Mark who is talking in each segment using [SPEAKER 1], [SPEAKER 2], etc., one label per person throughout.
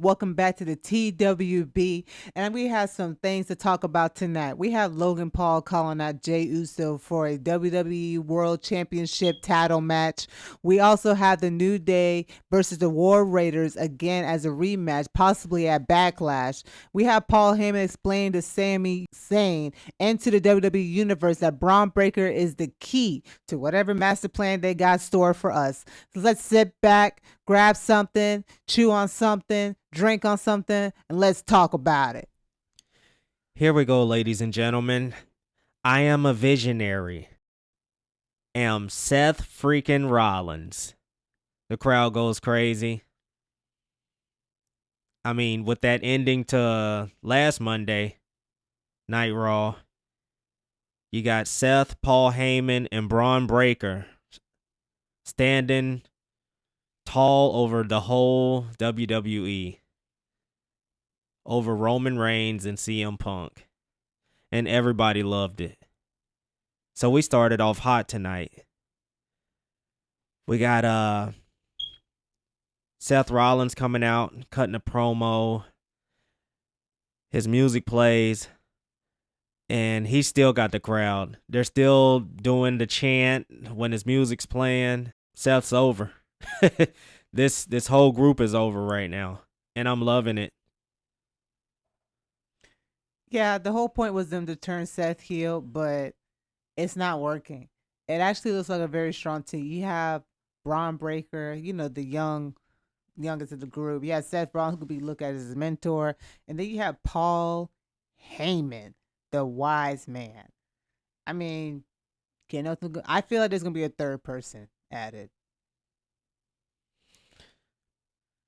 [SPEAKER 1] Welcome back to the TWB. And we have some things to talk about tonight. We have Logan Paul calling out Jey Uso for a WWE World Championship title match. We also have the New Day versus the War Raiders again as a rematch, possibly at Backlash. We have Paul Heyman explaining to Sami Zayn and to the WWE Universe that Braun Breaker is the key to whatever master plan they got stored for us. So let's sit back, grab something, chew on something, drink on something, and let's talk about it.
[SPEAKER 2] Here we go, ladies and gentlemen. I am a visionary. Am Seth freaking Rollins. The crowd goes crazy. I mean, with that ending to last Monday Night Raw, you got Seth, Paul Heyman, and Braun Breaker standing tall over the whole WWE, over Roman Reigns and CM Punk, and everybody loved it. So we started off hot tonight. We got Seth Rollins coming out, cutting a promo. His music plays, and he still got the crowd. They're still doing the chant when his music's playing. Seth's over. This whole group is over right now, and I'm loving it.
[SPEAKER 1] Yeah, the whole point was them to turn Seth heel, but it's not working. It actually looks like a very strong team. You have Braun Breaker, the youngest of the group. You have Seth Rollins, who could be looked at as his mentor, and then you have Paul Heyman, the wise man. I mean, I feel like there's gonna be a third person added.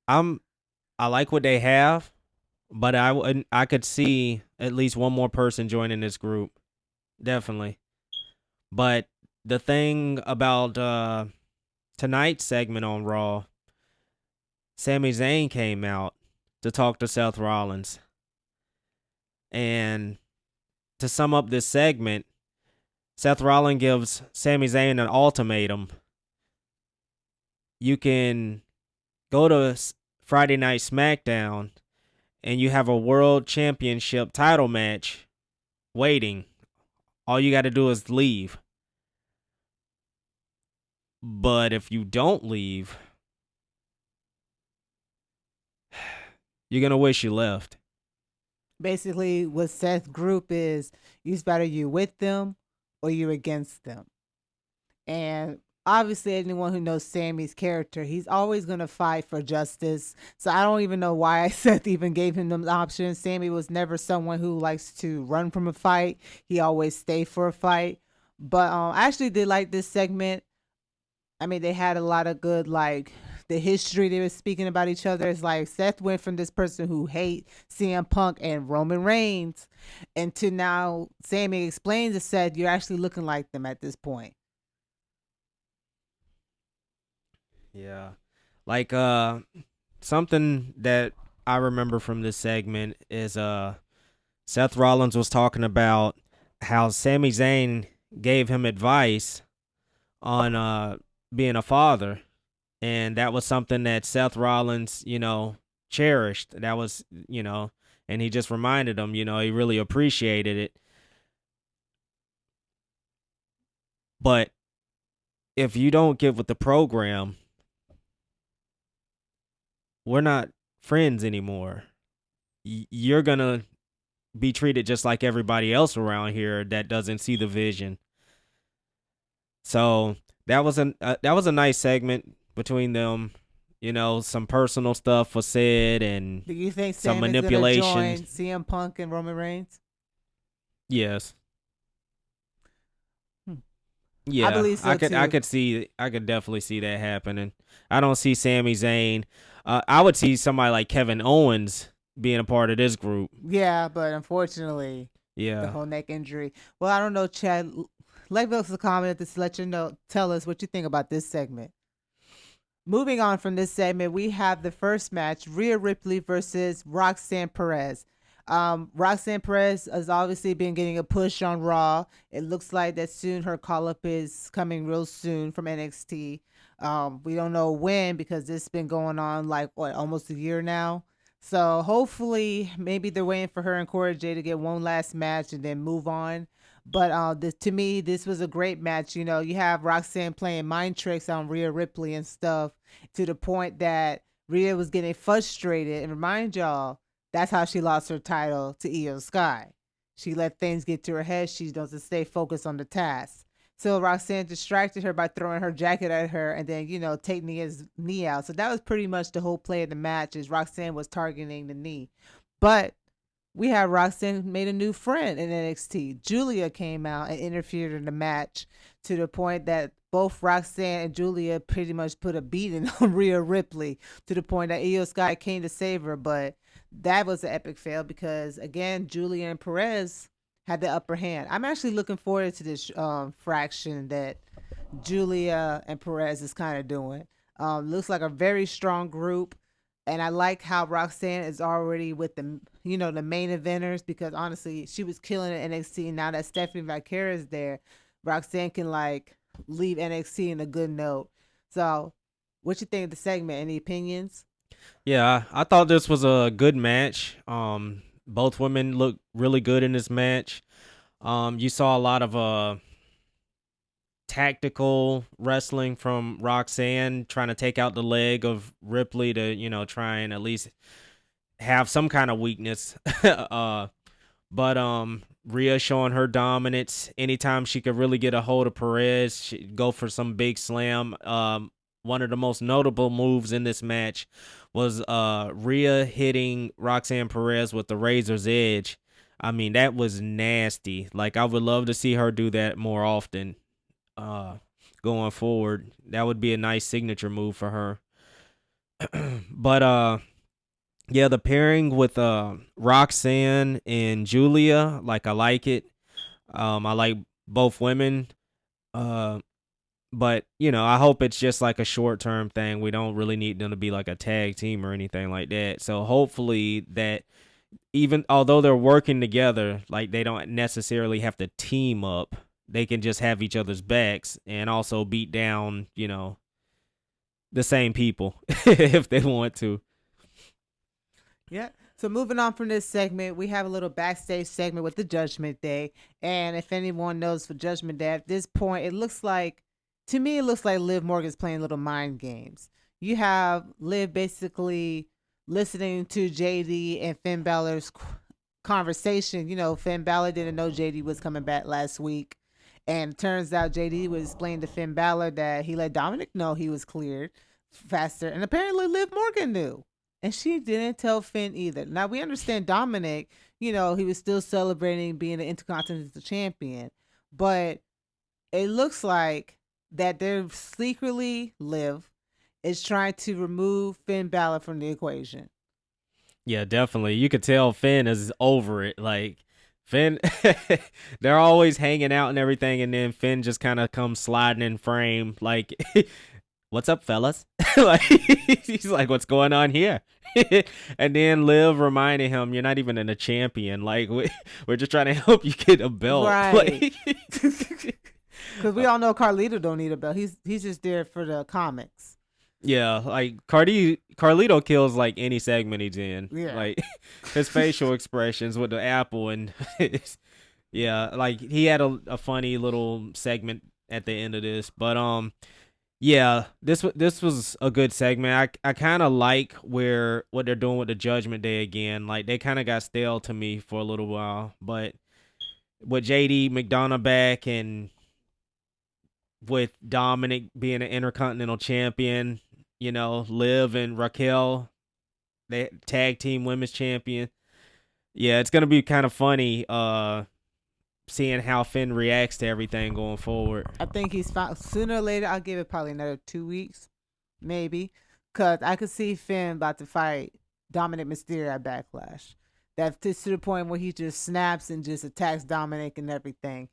[SPEAKER 2] I like what they have, but I could see at least one more person joining this group, definitely. But the thing about tonight's segment on Raw, Sami Zayn came out to talk to Seth Rollins. And to sum up this segment, Seth Rollins gives Sami Zayn an ultimatum. You can go to Friday Night SmackDown and you have a World Championship title match waiting. All you got to do is leave. But if you don't leave, you're going to wish you left.
[SPEAKER 1] Basically, what Seth's group is, you with them or you're against them. And obviously, anyone who knows Sammy's character, he's always going to fight for justice. So I don't even know why Seth even gave him them options. Sammy was never someone who likes to run from a fight. He always stay for a fight. But I actually did like this segment. I mean, they had a lot of good, like, the history they were speaking about each other. It's like Seth went from this person who hate CM Punk and Roman Reigns, and to now Sammy explains to Seth, you're actually looking like them at this point.
[SPEAKER 2] Yeah. Like something that I remember from this segment is Seth Rollins was talking about how Sami Zayn gave him advice on being a father, and that was something that Seth Rollins, cherished. That was, and he just reminded him, he really appreciated it. But if you don't get with the program, we're not friends anymore. You're going to be treated just like everybody else around here that doesn't see the vision. So that was a nice segment between them. Some personal stuff was said and
[SPEAKER 1] Do you think
[SPEAKER 2] some
[SPEAKER 1] Sammy's gonna
[SPEAKER 2] manipulation.
[SPEAKER 1] join CM Punk and Roman Reigns?
[SPEAKER 2] Yes.
[SPEAKER 1] Hmm. I
[SPEAKER 2] Yeah,
[SPEAKER 1] believe so too.
[SPEAKER 2] I could definitely see that happening. I don't see Sami Zayn. I would see somebody like Kevin Owens being a part of this group.
[SPEAKER 1] Yeah, but unfortunately, the
[SPEAKER 2] Yeah.
[SPEAKER 1] whole neck injury. Well, I don't know, Chad. Leave us a comment to let you know. Tell us what you think about this segment. Moving on from this segment, we have the first match: Rhea Ripley versus Roxanne Perez. Roxanne Perez has obviously been getting a push on Raw. It looks like that soon her call up is coming real soon from NXT. We don't know when because this has been going on like what almost a year now. So hopefully, maybe they're waiting for her and Cora J to get one last match and then move on. But to me, this was a great match. You know, you have Roxanne playing mind tricks on Rhea Ripley and stuff to the point that Rhea was getting frustrated. And remind y'all, that's how she lost her title to Io Sky. She let things get to her head. She doesn't stay focused on the task. So Roxanne distracted her by throwing her jacket at her and then, taking his knee out. So that was pretty much the whole play of the match is Roxanne was targeting the knee. But we have Roxanne made a new friend in NXT. Julia came out and interfered in the match to the point that both Roxanne and Julia pretty much put a beating on Rhea Ripley to the point that Io Sky came to save her. But that was an epic fail because, again, Julia and Perez had the upper hand. I'm actually looking forward to this fraction that Julia and Perez is kind of doing. Looks like a very strong group, and I like how Roxanne is already with the main eventers because honestly, she was killing it in NXT. Now that Stephanie Vaquera is there, Roxanne can like leave NXT in a good note. So, what you think of the segment? Any opinions?
[SPEAKER 2] Yeah, I thought this was a good match. Both women looked really good in this match. You saw a lot of tactical wrestling from Roxanne trying to take out the leg of Ripley to, try and at least have some kind of weakness. But Rhea showing her dominance. Anytime she could really get a hold of Perez, she'd go for some big slam. One of the most notable moves in this match was Rhea hitting Roxanne Perez with the Razor's Edge. I mean, that was nasty. Like, I would love to see her do that more often going forward. That would be a nice signature move for her. But yeah, the pairing with Roxanne and Julia, like, I like it. I like both women. But, I hope it's just like a short-term thing. We don't really need them to be like a tag team or anything like that. So hopefully that even although they're working together, like, they don't necessarily have to team up. They can just have each other's backs and also beat down, the same people if they want to.
[SPEAKER 1] Yeah. So moving on from this segment, we have a little backstage segment with the Judgment Day. And if anyone knows for Judgment Day, at this point, to me, it looks like Liv Morgan's playing little mind games. You have Liv basically listening to JD and Finn Balor's conversation. Finn Balor didn't know JD was coming back last week. And it turns out JD was explaining to Finn Balor that he let Dominic know he was cleared faster. And apparently Liv Morgan knew. And she didn't tell Finn either. Now we understand Dominic, he was still celebrating being the Intercontinental Champion. But it looks like that they're secretly Liv is trying to remove Finn Balor from the equation.
[SPEAKER 2] Yeah, definitely. You could tell Finn is over it. Like, Finn, they're always hanging out and everything, and then Finn just kind of comes sliding in frame, like, "What's up, fellas?" Like, he's like, "What's going on here?" And then Liv reminding him, "You're not even a champion. Like, we're just trying to help you get a belt."
[SPEAKER 1] Right.
[SPEAKER 2] Like,
[SPEAKER 1] because we all know Carlito don't need a belt. He's just there for the comics.
[SPEAKER 2] Yeah, like Carlito kills like any segment he's in.
[SPEAKER 1] Yeah.
[SPEAKER 2] Like his facial expressions with the apple and yeah, like he had a funny little segment at the end of this. But yeah, this was a good segment. I kind of like what they're doing with the Judgment Day again. Like they kind of got stale to me for a little while, but with JD McDonough back and with Dominic being an Intercontinental Champion, Liv and Raquel, they tag team women's champion. Yeah, it's gonna be kind of funny seeing how Finn reacts to everything going forward.
[SPEAKER 1] I think he's fine. Sooner or later, I'll give it probably another 2 weeks, maybe, because I could see Finn about to fight Dominic Mysterio at Backlash. That's to the point where he just snaps and just attacks Dominic and everything.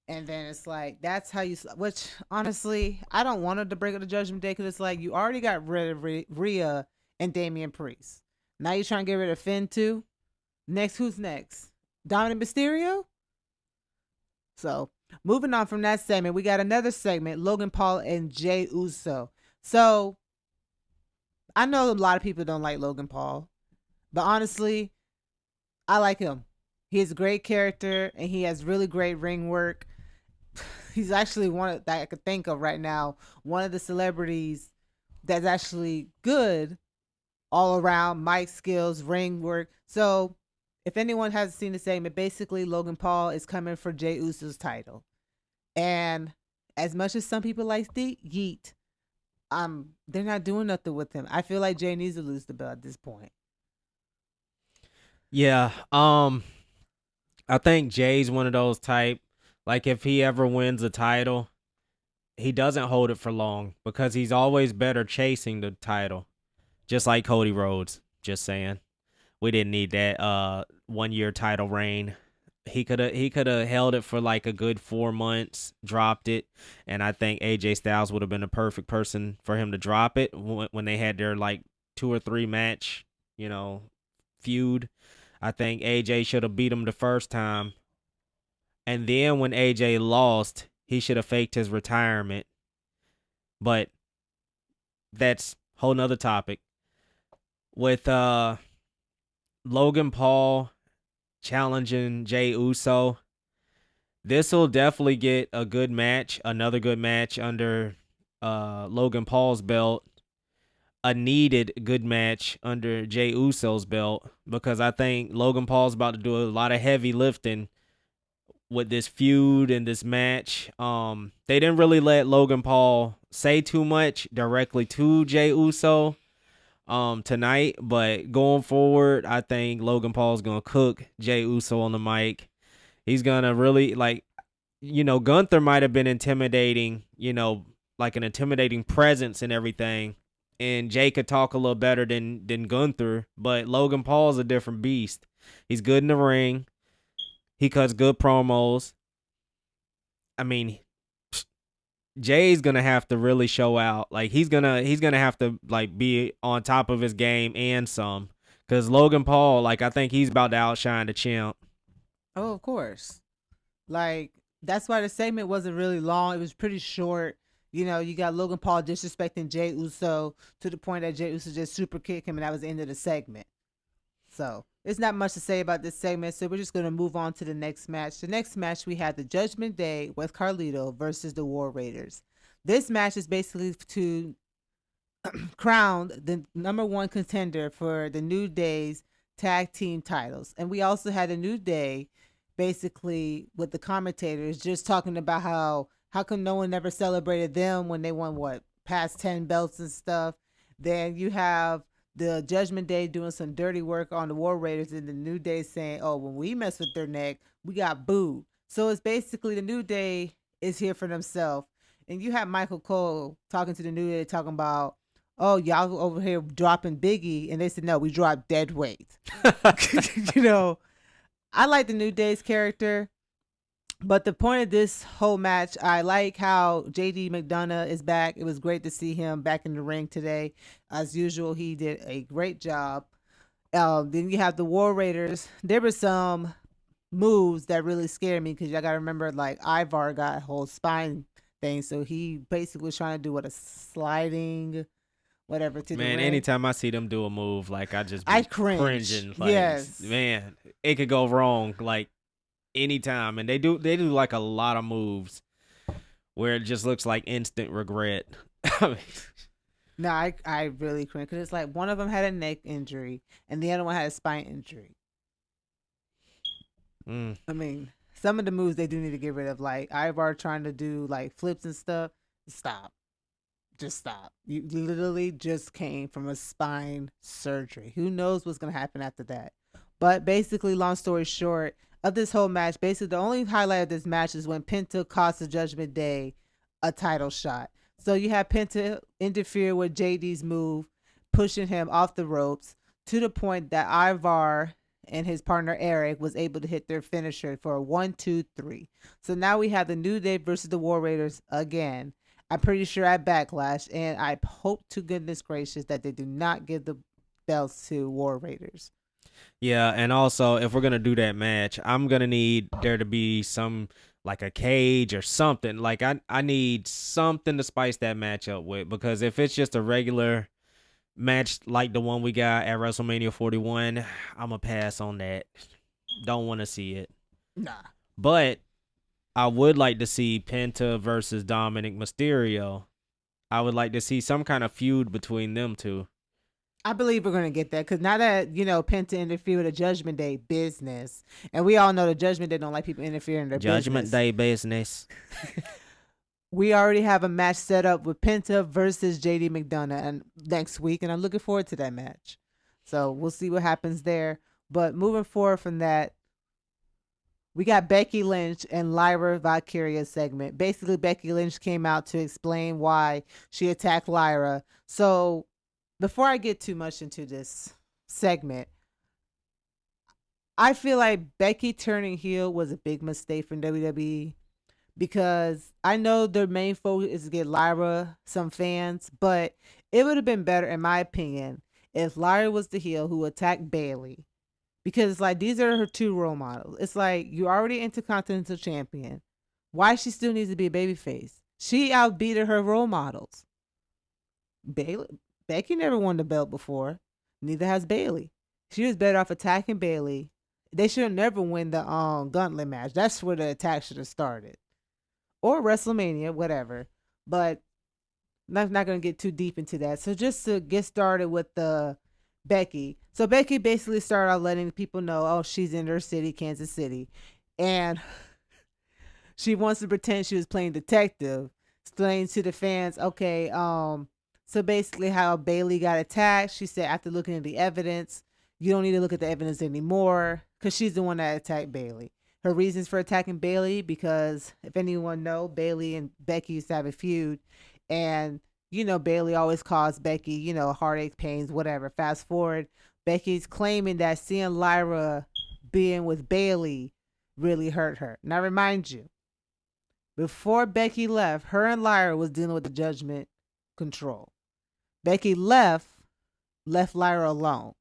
[SPEAKER 1] And then it's like, that's how you, which honestly, I don't want to break up the Judgment Day because it's like, you already got rid of Rhea and Damian Priest. Now you're trying to get rid of Finn too? Who's next? Dominic Mysterio? So, moving on from that segment, we got another segment, Logan Paul and Jey Uso. So, I know a lot of people don't like Logan Paul. But honestly, I like him. He has a great character and he has really great ring work. He's actually one of, that I could think of right now, one of the celebrities that's actually good all around, mic skills, ring work. So if anyone hasn't seen the segment, basically Logan Paul is coming for Jey Uso's title. And as much as some people like the Yeet, they're not doing nothing with him. I feel like Jey needs to lose the belt at this point.
[SPEAKER 2] Yeah. I think Jay's one of those type. Like if he ever wins a title, he doesn't hold it for long because he's always better chasing the title. Just like Cody Rhodes. Just saying. We didn't need that 1 year title reign. He could have held it for like a good 4 months, dropped it, and I think AJ Styles would have been a perfect person for him to drop it when they had their like 2 or 3 match, feud. I think AJ should have beat him the first time, and then when AJ lost, he should have faked his retirement. But that's a whole nother topic. With Logan Paul challenging Jey Uso, this will definitely get a good match, another good match under Logan Paul's belt, a needed good match under Jey Uso's belt, because I think Logan Paul's about to do a lot of heavy lifting with this feud and this match. They didn't really let Logan Paul say too much directly to Jey Uso tonight, but going forward, I think Logan Paul's gonna cook Jey Uso on the mic. He's gonna really Gunther might have been intimidating, like an intimidating presence and everything. And Jay could talk a little better than Gunther, but Logan Paul's a different beast. He's good in the ring. He cuts good promos. I mean, Jay's gonna have to really show out. Like he's gonna have to like be on top of his game and some. Cause Logan Paul, like I think he's about to outshine the champ.
[SPEAKER 1] Oh, of course. Like that's why the segment wasn't really long. It was pretty short. You got Logan Paul disrespecting Jey Uso to the point that Jey Uso just super kicked him, and that was the end of the segment. So there's not much to say about this segment. So we're just gonna move on to the next match. The next match we had the Judgment Day with Carlito versus the War Raiders. This match is basically to crown the number one contender for the New Day's tag team titles. And we also had a New Day basically with the commentators just talking about how come no one ever celebrated them when they won what past 10 belts and stuff. Then you have the Judgment Day doing some dirty work on the War Raiders, and the New Day saying, oh, when we mess with their neck, we got booed. So it's basically the New Day is here for themselves. And you have Michael Cole talking to the New Day talking about, oh, y'all over here dropping Biggie. And they said, no, we dropped dead weight. you know, I like the New Day's character. But the point of this whole match, I like how JD McDonough is back. It was great to see him back in the ring today. As usual, he did a great job. Then you have the War Raiders. There were some moves that really scared me because y'all got to remember, like, Ivar got a whole spine thing. So he basically was trying to do a sliding whatever to
[SPEAKER 2] Man,
[SPEAKER 1] the ring.
[SPEAKER 2] anytime I see them do a move, like
[SPEAKER 1] I cringe.
[SPEAKER 2] cringing. Like,
[SPEAKER 1] yes.
[SPEAKER 2] Man, it could go wrong. Like, anytime, and they do like a lot of moves where it just looks like instant regret.
[SPEAKER 1] No, I really couldn't because it's like one of them had a neck injury and the other one had a spine injury. I mean, some of the moves they do need to get rid of, like Ivar trying to do like flips and stuff. Stop, just stop. You literally just came from a spine surgery. Who knows what's gonna happen after that? But basically, long story short, of this whole match, basically the only highlight of this match is when Penta cost the Judgment Day a title shot. So you have Penta interfere with JD's move, pushing him off the ropes to the point that Ivar and his partner Eric was able to hit their finisher for a 1-2-3. So now we have the New Day versus the War Raiders again. I'm pretty sure at Backlash, and I hope to goodness gracious that they do not give the belts to War Raiders.
[SPEAKER 2] Yeah, and also if we're gonna do that match, I'm gonna need there to be some like a cage or something. Like I need something to spice that match up with, because if it's just a regular match like the one we got at WrestleMania 41, I'm going to pass on that. Don't want to see it.
[SPEAKER 1] Nah.
[SPEAKER 2] But I would like to see Penta versus Dominic Mysterio. I would like to see some kind of feud between them two.
[SPEAKER 1] I believe we're going to get that because now that, Penta interfered with the Judgment Day business, and we all know the Judgment Day don't like people interfering in their
[SPEAKER 2] Judgment
[SPEAKER 1] business.
[SPEAKER 2] Day business.
[SPEAKER 1] We already have a match set up with Penta versus JD McDonough and next week, and I'm looking forward to that match. So we'll see what happens there. But moving forward from that, we got Becky Lynch and Lyra Valkyria segment. Basically, Becky Lynch came out to explain why she attacked Lyra. So before I get too much into this segment, I feel like Becky turning heel was a big mistake from WWE because I know their main focus is to get Lyra some fans, but it would have been better, in my opinion, if Lyra was the heel who attacked Bayley. Because it's like these are her two role models. It's like you're already Intercontinental Champion. Why she still needs to be a babyface? She outbeated her role models. Becky never won the belt before. Neither has Bayley. She was better off attacking Bayley. They should have never win the gauntlet match. That's where the attack should have started. Or WrestleMania, whatever. But I'm not going to get too deep into that. So just to get started with the Becky. So Becky basically started out letting people know, oh, she's in her city, Kansas City. And she wants to pretend she was playing detective, explaining to the fans, okay, so basically how Bayley got attacked. She said after looking at the evidence, you don't need to look at the evidence anymore because she's the one that attacked Bayley. Her reasons for attacking Bayley, because if anyone know, Bayley and Becky used to have a feud, and Bayley always caused Becky, heartache, pains, whatever. Fast forward, Becky's claiming that seeing Lyra being with Bayley really hurt her. Now, remind you, before Becky left, her and Lyra was dealing with the Judgment Control. Becky left Lyra alone.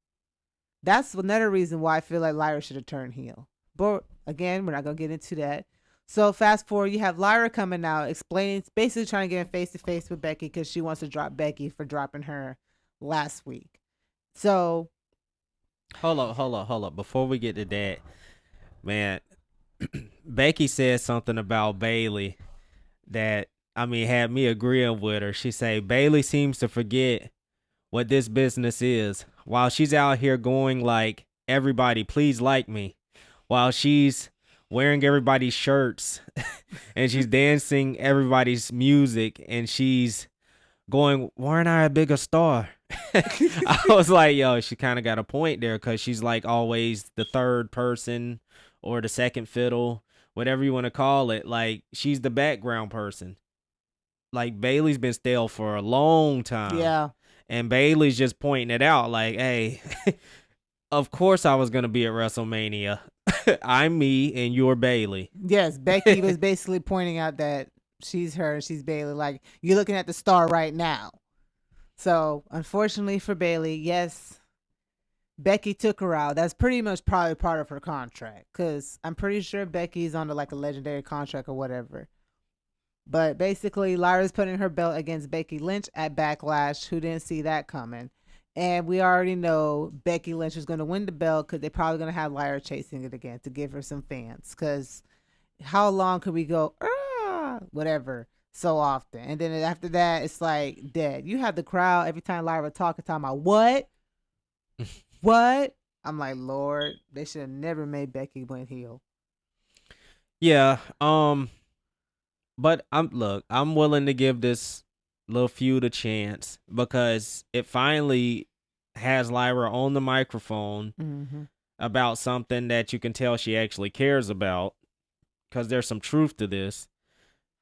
[SPEAKER 1] That's another reason why I feel like Lyra should have turned heel. But again, we're not going to get into that. So fast forward, you have Lyra coming out explaining, basically trying to get face to face with Becky because she wants to drop Becky for dropping her last week. So
[SPEAKER 2] Hold up. Before we get to that, man, Becky said something about Bayley that had me agreeing with her. She said Bayley seems to forget what this business is while she's out here going like, everybody please like me, while she's wearing everybody's shirts and she's dancing everybody's music and she's going, why aren't I a bigger star? I was like, yo, she kind of got a point there because she's like always the third person or the second fiddle, whatever you want to call it. Like, she's the background person. Like, Bayley's been stale for a long time.
[SPEAKER 1] yeah.
[SPEAKER 2] And Bayley's just pointing it out like, hey, of course I was going to be at WrestleMania. I'm me and you're Bayley.
[SPEAKER 1] Yes, Becky was basically pointing out that she's her and she's Bayley. Like, you're looking at the star right now. So, unfortunately for Bayley, yes, Becky took her out. That's pretty much probably part of her contract because I'm pretty sure Becky's under like a legendary contract or whatever. But basically, Lyra's putting her belt against Becky Lynch at Backlash. Who didn't see that coming? And we already know Becky Lynch is going to win the belt because they're probably going to have Lyra chasing it again to give her some fans. Because how long could we go, whatever, so often? And then after that, it's like dead. You have the crowd every time Lyra talking about what? What? I'm like, Lord, they should have never made Becky win heel.
[SPEAKER 2] Yeah. But I'm willing to give this little feud a chance because it finally has Lyra on the microphone about something that you can tell she actually cares about because there's some truth to this.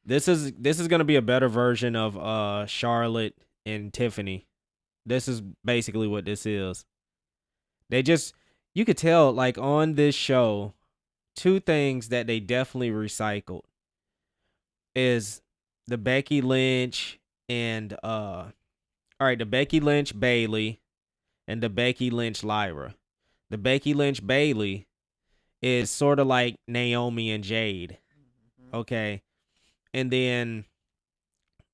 [SPEAKER 2] This is going to be a better version of Charlotte and Tiffany. This is basically what this is. You could tell like on this show, two things that they definitely recycled is the Becky Lynch and the Becky Lynch Bayley and the Becky Lynch Lyra. The Becky Lynch Bayley is sort of like Naomi and Jade. Okay. And then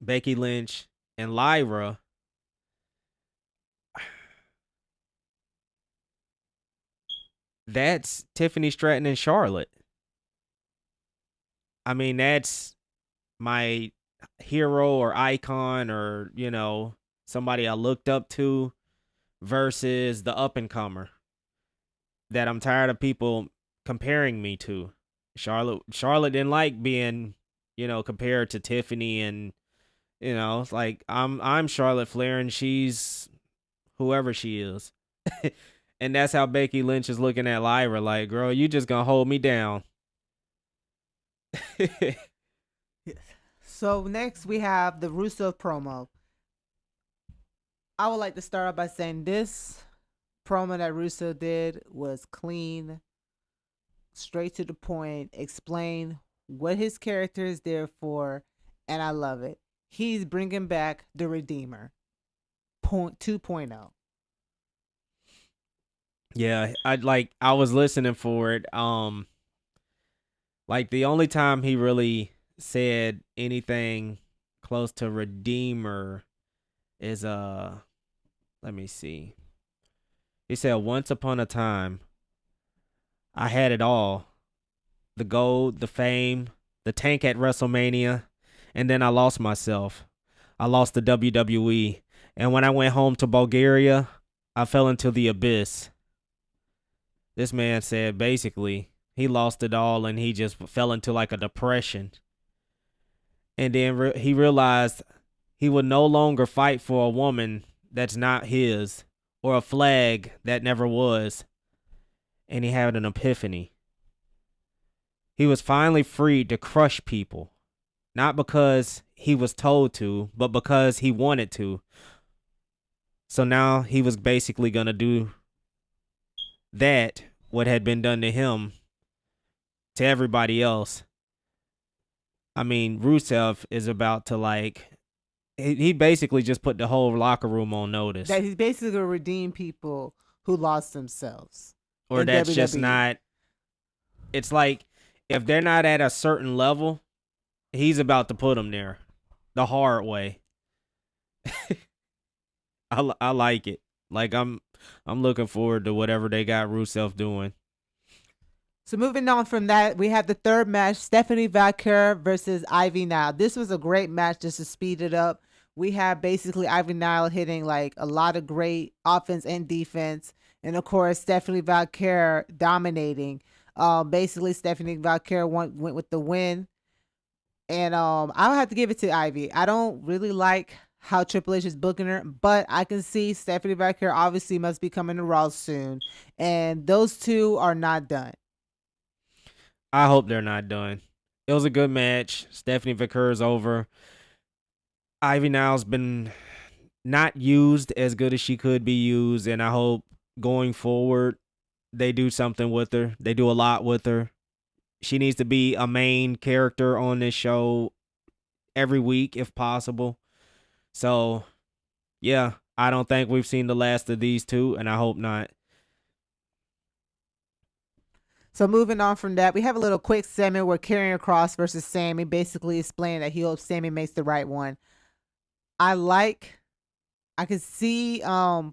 [SPEAKER 2] Becky Lynch and Lyra, that's Tiffany Stratton and Charlotte. I mean, that's my hero or icon or, somebody I looked up to versus the up and comer that I'm tired of people comparing me to. Charlotte didn't like being, compared to Tiffany and it's like I'm Charlotte Flair and she's whoever she is. And that's how Becky Lynch is looking at Lyra like, girl, you just gonna hold me down.
[SPEAKER 1] So next we have the Rusev promo. I would like to start off by saying this promo that Rusev did was clean, straight to the point, explain what his character is there for, and I love it. He's bringing back the Redeemer, 2.0.
[SPEAKER 2] Yeah, I was listening for it. Like the only time he really said anything close to Redeemer is let me see. He said once upon a time I had it all. The gold, the fame, the tank at WrestleMania, and then I lost myself. I lost the WWE, and when I went home to Bulgaria, I fell into the abyss. This man said basically he lost it all and he just fell into like a depression. And then he realized he would no longer fight for a woman that's not his or a flag that never was. And he had an epiphany. He was finally freed to crush people, not because he was told to, but because he wanted to. So now he was basically going to do that, what had been done to him, to everybody else. I mean, Rusev is about to he basically just put the whole locker room on notice.
[SPEAKER 1] That he's basically going to redeem people who lost themselves.
[SPEAKER 2] Or that's WWE. Just not, it's like, if they're not at a certain level, he's about to put them there the hard way. I like it. Like I'm looking forward to whatever they got Rusev doing.
[SPEAKER 1] So moving on from that, we have the third match, Stephanie Valkyrie versus Ivy Nile. This was a great match just to speed it up. We have basically Ivy Nile hitting like a lot of great offense and defense. And of course, Stephanie Valkyrie dominating. Basically, Stephanie Valkyrie went with the win. And I'll have to give it to Ivy. I don't really like how Triple H is booking her, but I can see Stephanie Valkyrie obviously must be coming to Raw soon. And those two are not done.
[SPEAKER 2] I hope they're not done. It was a good match. Stephanie Valkyrie's over. Ivy Nile's been not used as good as she could be used, and I hope going forward they do something with her. They do a lot with her. She needs to be a main character on this show every week if possible. So, yeah, I don't think we've seen the last of these two, and I hope not.
[SPEAKER 1] So moving on from that, we have a little quick segment where Karrion Kross versus Sami, basically explaining that he hopes Sami makes the right one. I can see, I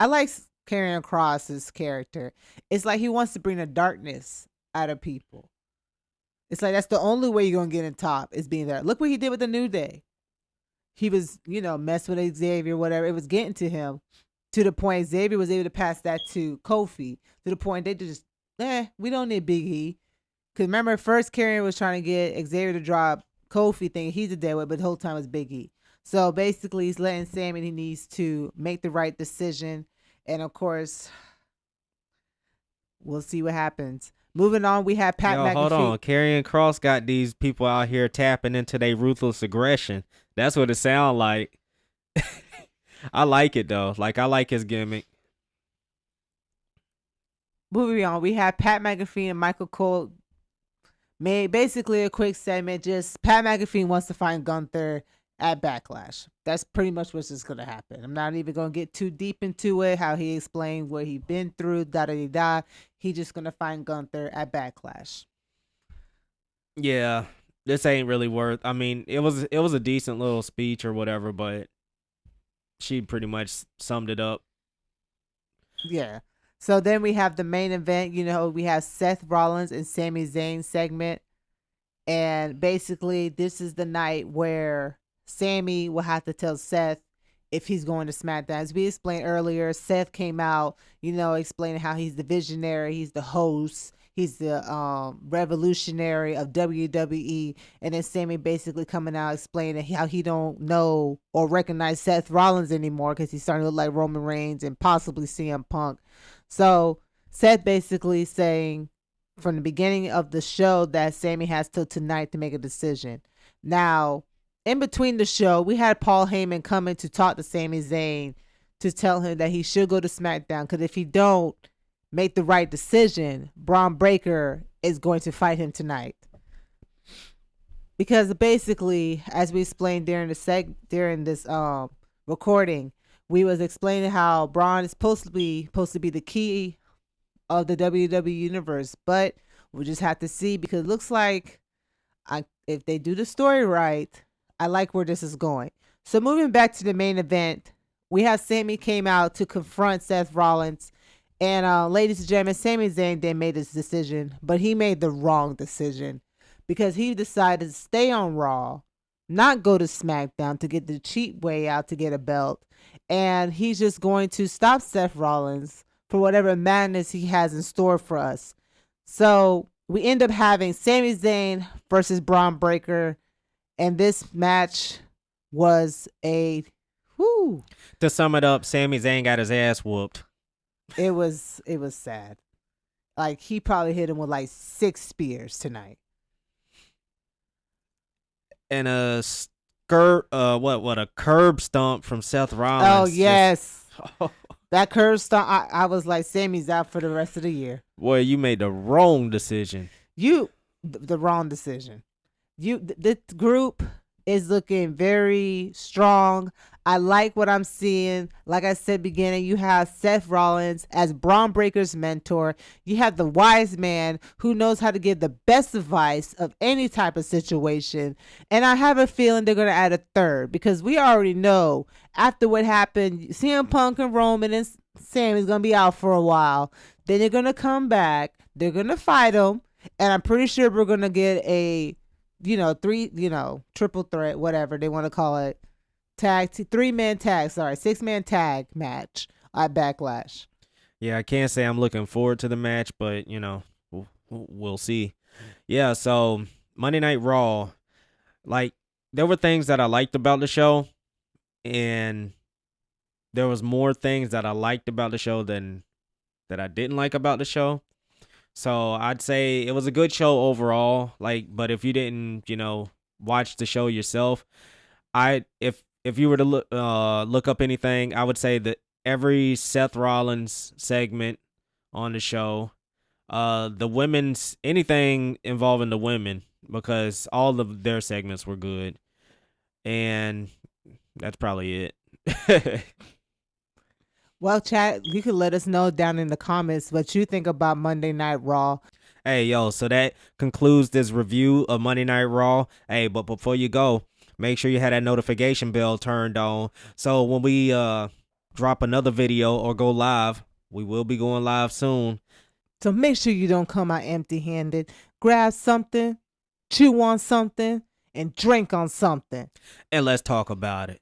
[SPEAKER 1] like Karrion Kross's character. It's like he wants to bring the darkness out of people. It's like that's the only way you're gonna get in top is being there. Look what he did with the New Day. He was, messing with Xavier, whatever. It was getting to him to the point Xavier was able to pass that to Kofi. To the point they just, we don't need Big E. Because remember, first Karrion was trying to get Xavier to drop Kofi, thinking he's a deadweight, but the whole time it was Big E. So basically, he's letting Sami he needs to make the right decision. And of course, we'll see what happens. Moving on, we have Pat McAfee.
[SPEAKER 2] Hold on. Karrion Kross got these people out here tapping into their ruthless aggression. That's what it sounds like. I like it, though. I like his gimmick.
[SPEAKER 1] Moving on, we have Pat McAfee and Michael Cole made basically a quick segment. Just Pat McAfee wants to find Gunther at Backlash. That's pretty much what's just going to happen. I'm not even going to get too deep into it, how he explained what he's been through, da-da-da-da. He's just going to find Gunther at Backlash.
[SPEAKER 2] Yeah, this ain't really worth. I mean, it was a decent little speech or whatever, but she pretty much summed it up.
[SPEAKER 1] Yeah. So then we have the main event. You know, we have Seth Rollins and Sami Zayn segment. And basically, this is the night where Sami will have to tell Seth if he's going to SmackDown. As we explained earlier, Seth came out, you know, explaining how he's the visionary, he's the host, he's the revolutionary of WWE, and then Sami basically coming out explaining how he don't know or recognize Seth Rollins anymore because he's starting to look like Roman Reigns and possibly CM Punk. So Seth basically saying from the beginning of the show that Sami has till tonight to make a decision. Now, in between the show, we had Paul Heyman coming to talk to Sami Zayn to tell him that he should go to SmackDown because if he don't make the right decision, Braun Breaker is going to fight him tonight. Because basically, as we explained during this recording, we was explaining how Braun is supposed to be the key of the WWE universe, but we'll just have to see because it looks like if they do the story right, I like where this is going. So moving back to the main event, we have Sami came out to confront Seth Rollins, and ladies and gentlemen, Sami Zayn then made his decision, but he made the wrong decision because he decided to stay on Raw, not go to SmackDown to get the cheap way out to get a belt, and he's just going to stop Seth Rollins for whatever madness he has in store for us. So we end up having Sami Zayn versus Braun Breaker, and this match was a whoo.
[SPEAKER 2] To sum it up, Sami Zayn got his ass whooped.
[SPEAKER 1] It was sad. Like he probably hit him with like 6 spears tonight.
[SPEAKER 2] And a a curb stomp from Seth Rollins.
[SPEAKER 1] Oh yes. That curb stomp, I was like, Sammy's out for the rest of the year.
[SPEAKER 2] Boy, you made the wrong decision.
[SPEAKER 1] The wrong decision. This group is looking very strong. I like what I'm seeing. Like I said beginning, you have Seth Rollins as Braun Breaker's mentor. You have the wise man who knows how to give the best advice of any type of situation. And I have a feeling they're going to add a third because we already know after what happened, CM Punk and Roman and Sami's going to be out for a while. Then they're going to come back. They're going to fight them. And I'm pretty sure we're going to get a, triple threat, whatever they want to call it. 6-man tag match at Backlash.
[SPEAKER 2] Yeah, I can't say I'm looking forward to the match, but we'll see. Yeah, so Monday Night Raw, like there were things that I liked about the show, and there was more things that I liked about the show than that I didn't like about the show. So I'd say it was a good show overall. But if you didn't, watch the show yourself, if you were to look up anything, I would say that every Seth Rollins segment on the show, the women's, anything involving the women, because all of their segments were good. And that's probably it.
[SPEAKER 1] Well, chat, you can let us know down in the comments what you think about Monday Night Raw.
[SPEAKER 2] Hey, yo, so that concludes this review of Monday Night Raw. Hey, but before you go, make sure you have that notification bell turned on. So when we drop another video or go live, we will be going live soon.
[SPEAKER 1] So make sure you don't come out empty-handed. Grab something, chew on something, and drink on something.
[SPEAKER 2] And let's talk about it.